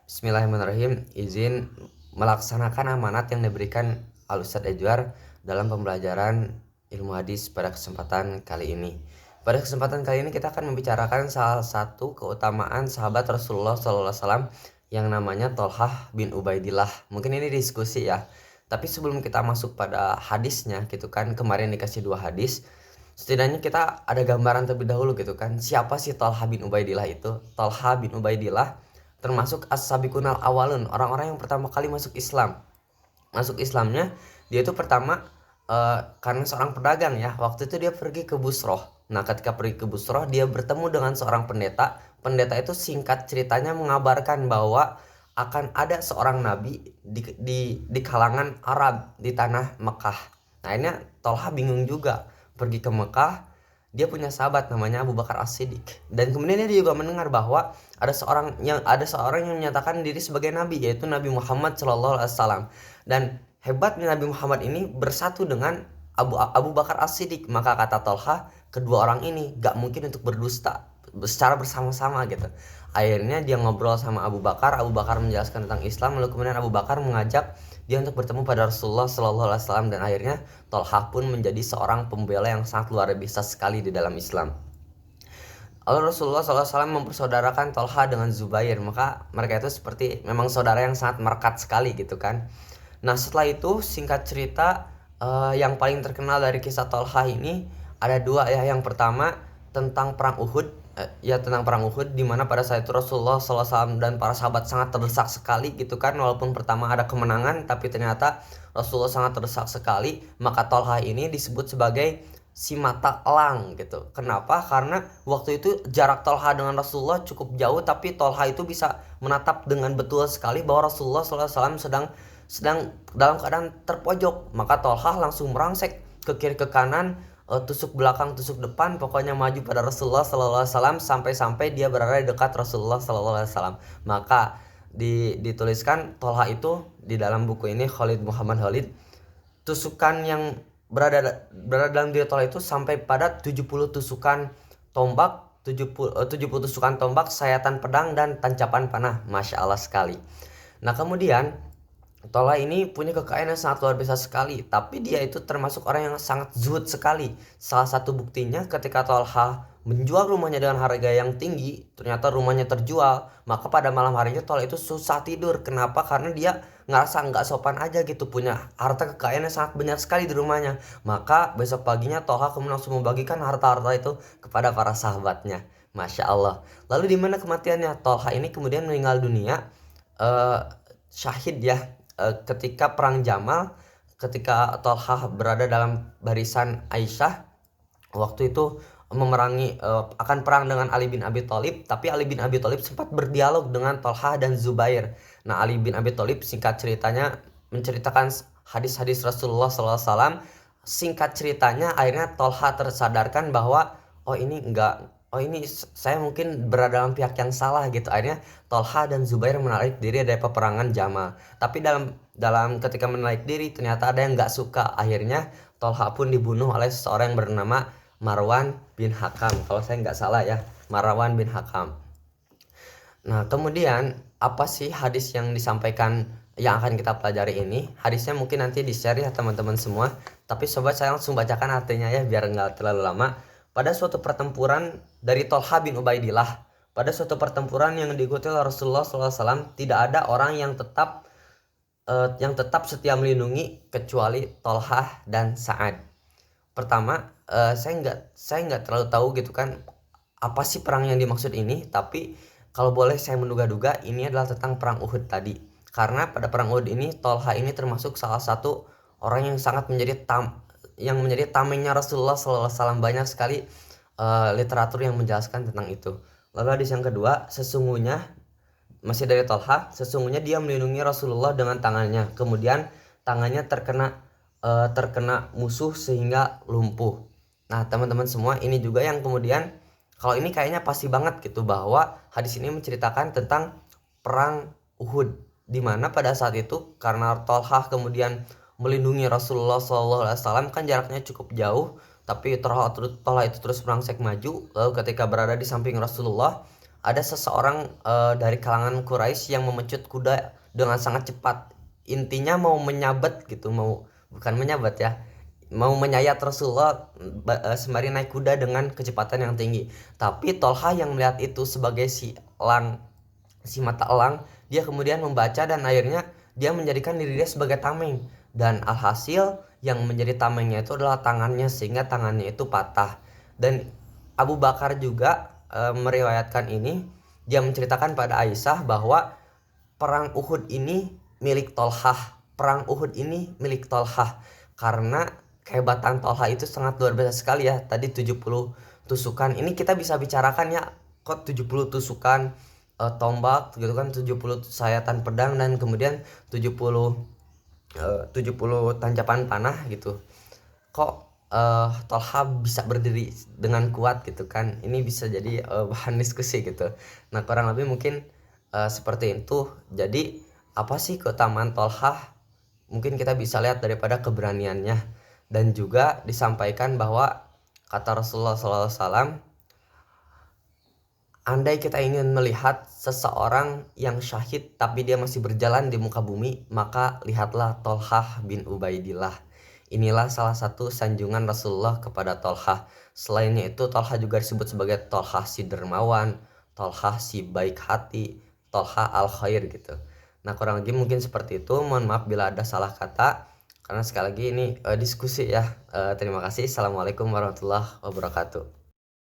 Bismillahirrahmanirrahim. Izin melaksanakan amanat yang diberikan Al Ustadz Edward dalam pembelajaran ilmu hadis pada kesempatan kali ini. Pada kesempatan kali ini kita akan membicarakan salah satu keutamaan sahabat Rasulullah SAW yang namanya Tolhah bin Ubaidillah. Mungkin ini diskusi ya. Tapi sebelum kita masuk pada hadisnya gitu kan, kemarin dikasih 2 hadis. Setidaknya kita ada gambaran terlebih dahulu gitu kan. Siapa sih Tolhah bin Ubaidillah itu? Tolhah bin Ubaidillah termasuk as-sabiqunal awalun, orang-orang yang pertama kali masuk Islam. Masuk Islamnya dia itu pertama karena seorang pedagang ya. Waktu itu dia pergi ke Busroh. Nah, ketika pergi ke Busroh dia bertemu dengan seorang pendeta. Pendeta itu singkat ceritanya mengabarkan bahwa akan ada seorang nabi di kalangan Arab di tanah Mekah. Nah, ini Tolha bingung juga. Pergi ke Mekah, dia punya sahabat namanya Abu Bakar As-Siddiq, dan kemudian dia juga mendengar bahwa ada seorang yang menyatakan diri sebagai nabi, yaitu Nabi Muhammad SAW. Dan hebatnya Nabi Muhammad ini bersatu dengan Abu Bakar As-Siddiq. Maka kata Tolha, kedua orang ini gak mungkin untuk berdusta secara bersama-sama gitu. Akhirnya dia ngobrol sama Abu Bakar menjelaskan tentang Islam, lalu kemudian Abu Bakar mengajak dia untuk bertemu pada Rasulullah SAW, dan akhirnya Tolhah pun menjadi seorang pembela yang sangat luar biasa sekali di dalam Islam. Lalu Rasulullah SAW mempersaudarakan Tolhah dengan Zubair, maka mereka itu seperti memang saudara yang sangat melekat sekali gitu kan. Nah, setelah itu singkat cerita, yang paling terkenal dari kisah Tolhah ini ada 2 ya. Yang pertama tentang perang Uhud, tentang perang Uhud, di mana pada saat itu Rasulullah SAW dan para sahabat sangat terdesak sekali gitu kan. Walaupun pertama ada kemenangan, tapi ternyata Rasulullah sangat terdesak sekali. Maka Tolhah ini disebut sebagai si mata elang gitu. Kenapa? Karena waktu itu jarak Tolhah dengan Rasulullah cukup jauh, tapi Tolhah itu bisa menatap dengan betul sekali bahwa Rasulullah SAW sedang dalam keadaan terpojok. Maka Tolhah langsung merangsek ke kiri ke kanan, tusuk belakang tusuk depan, pokoknya maju pada Rasulullah SAW sampai dia berada di dekat Rasulullah SAW. Maka dituliskan Tolhah itu di dalam buku ini, Khalid Muhammad Khalid, tusukan yang berada dalam diri Tolhah itu sampai pada 70 tusukan tombak, 70 tusukan tombak, sayatan pedang, dan tancapan panah. Masya Allah sekali. Nah, kemudian Tolhah ini punya kekayaan yang sangat luar biasa sekali, tapi dia itu termasuk orang yang sangat zuhud sekali. Salah satu buktinya ketika Tolhah menjual rumahnya dengan harga yang tinggi, ternyata rumahnya terjual. Maka pada malam harinya Tolhah itu susah tidur. Kenapa? Karena dia ngerasa nggak sopan aja gitu, punya harta kekayaan yang sangat banyak sekali di rumahnya. Maka besok paginya Tolhah kemudian langsung membagikan harta-harta itu kepada para sahabatnya. Masya Allah. Lalu di mana kematiannya? Tolhah ini kemudian meninggal dunia, syahid ya, ketika perang Jamal, ketika Tolhah berada dalam barisan Aisyah. Waktu itu memerangi, akan perang dengan Ali bin Abi Thalib, tapi Ali bin Abi Thalib sempat berdialog dengan Tolhah dan Zubair. Nah, Ali bin Abi Thalib singkat ceritanya menceritakan hadis-hadis Rasulullah SAW. Singkat ceritanya akhirnya Tolhah tersadarkan bahwa saya mungkin berada dalam pihak yang salah gitu. Akhirnya Tolhah dan Zubair menarik diri dari peperangan Jamal. Tapi dalam ketika menarik diri ternyata ada yang nggak suka. Akhirnya Tolhah pun dibunuh oleh seseorang yang bernama Marwan bin Hakam. Kalau saya nggak salah ya, Marwan bin Hakam. Nah, kemudian apa sih hadis yang disampaikan yang akan kita pelajari ini? Hadisnya mungkin nanti di-share ya teman-teman semua. Tapi sobat, saya langsung bacakan artinya ya biar nggak terlalu lama. Pada suatu pertempuran dari Tolhah bin Ubaidillah, pada suatu pertempuran yang diikuti oleh Rasulullah SAW, tidak ada orang yang tetap setia melindungi kecuali Tolhah dan Sa'ad. Pertama, saya nggak terlalu tahu gitu kan apa sih perang yang dimaksud ini, tapi kalau boleh saya menduga-duga ini adalah tentang perang Uhud tadi. Karena pada perang Uhud ini Tolhah ini termasuk salah satu orang yang sangat menjadi tamengnya Rasulullah SAW. Banyak sekali literatur yang menjelaskan tentang itu. Lalu hadis yang kedua, sesungguhnya masih dari Tolhah, sesungguhnya dia melindungi Rasulullah dengan tangannya, kemudian tangannya terkena musuh sehingga lumpuh. Nah, teman-teman semua, ini juga yang kemudian kalau ini kayaknya pasti banget gitu bahwa hadis ini menceritakan tentang perang Uhud, di mana pada saat itu karena Tolhah kemudian melindungi Rasulullah SAW, kan jaraknya cukup jauh, tapi Tolhah itu terus merangsek maju. Lalu ketika berada di samping Rasulullah, ada seseorang dari kalangan Quraisy yang memecut kuda dengan sangat cepat. Intinya mau menyabet gitu, bukan menyabet ya, mau menyayat Rasulullah sembari naik kuda dengan kecepatan yang tinggi. Tapi Tolha yang melihat itu sebagai si mata elang, dia kemudian membaca dan akhirnya dia menjadikan diri dia sebagai tameng. Dan alhasil yang menjadi tamengnya itu adalah tangannya, sehingga tangannya itu patah. Dan Abu Bakar juga meriwayatkan ini. Dia menceritakan pada Aisyah bahwa perang Uhud ini milik Tolhah. Perang Uhud ini milik Tolhah. Karena kehebatan Tolhah itu sangat luar biasa sekali ya. Tadi 70 tusukan. Ini kita bisa bicarakan ya. Kok 70 tusukan tombak gitu kan, 70 sayatan pedang, dan kemudian 70 tanjapan panah gitu. Kok Tolha bisa berdiri dengan kuat gitu kan. Ini bisa jadi bahan diskusi gitu. Nah, kurang lebih mungkin seperti itu. Jadi apa sih keutamaan Tolha? Mungkin kita bisa lihat daripada keberaniannya, dan juga disampaikan bahwa kata Rasulullah SAW, andai kita ingin melihat seseorang yang syahid tapi dia masih berjalan di muka bumi, maka lihatlah Tolhah bin Ubaidillah. Inilah salah satu sanjungan Rasulullah kepada Tolhah. Selainnya itu, Tolhah juga disebut sebagai Tolhah si dermawan, Tolhah si baik hati, Tolhah al khair gitu. Nah, kurang lebih mungkin seperti itu. Mohon maaf bila ada salah kata, karena sekali lagi ini diskusi ya. Terima kasih. Assalamualaikum warahmatullahi wabarakatuh.